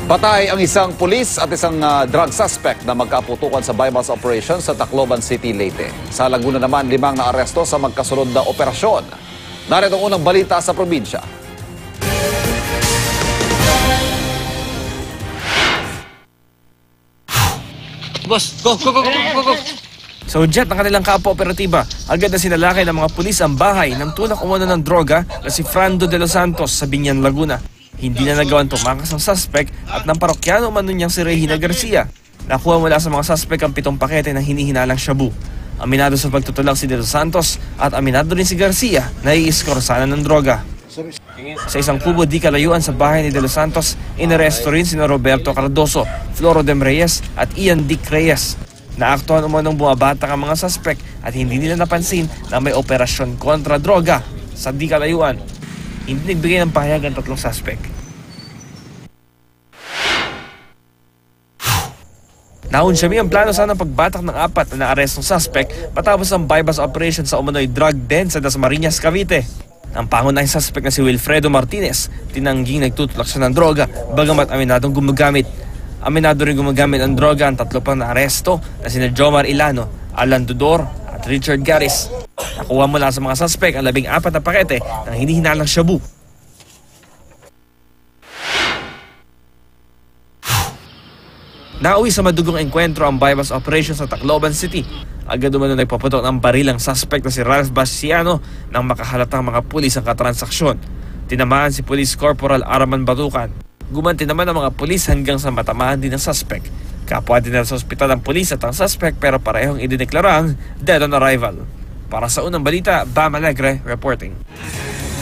Patay ang isang pulis at isang drug suspect na magkaputukan sa bypass operation sa Tacloban City, Leyte. Sa Laguna naman, 5 na aresto sa magkasunod na operasyon. Narito ang unang balita sa probinsya. Boss, go! Sa udyat ng kanilang kapo-operatiba, agad na sinalakay ng mga pulis ang bahay ng tulak umano ng droga na si Frando de los Santos sa Binyan, Laguna. Hindi na nagawan tumakas ang suspect at ng parokyano umano niyang si Regina Garcia. Nakuha mula sa mga suspect ang 7 pakete ng hinihinalang shabu. Aminado sa pagtutulak si de los Santos at aminado rin si Garcia na iiskorsanan ng droga. Sa isang kubo di kalayuan sa bahay ni de los Santos, inaresto rin sina Roberto Cardoso, Floro Dem Reyes at Ian Dick Reyes. Naaktuhan umanong bumabatak ang mga suspect at hindi nila napansin na may operasyon kontra droga sa di kalayuan. Hindi nagbigay ng pahayag ang 3 suspect. Naunsyami ang plano sana pagbatak ng 4 na naarestong suspect matapos ang bypass operation sa umano'y drug den sa Dasmariñas, Cavite. Ang pangunahing suspect na si Wilfredo Martinez, tinangging nagtutulak siya ng droga bagamat aminadong gumagamit. Aminado rin gumagamit ang droga ang 3 pang naaresto na sina Jomar Ilano, Alan Dudor at Richard Garis. Nakuha mula sa mga suspect ang 14 na pakete ng hinihinalang shabu. Nauwi sa madugong engkwentro ang bypass operation sa Tacloban City. Agad umano nagpaputok ng baril ang suspect na si Ralph Bastiano nang makahalatang mga pulis ang katransaksyon. Tinamaan si Police Corporal Araman Batukan. Gumanti naman ang mga pulis hanggang sa matamaan din ang suspect. Kapwa din sa ospital ang pulis at ang suspect pero parehong idineklarang dead on arrival. Para sa unang balita, Bam Alegre reporting.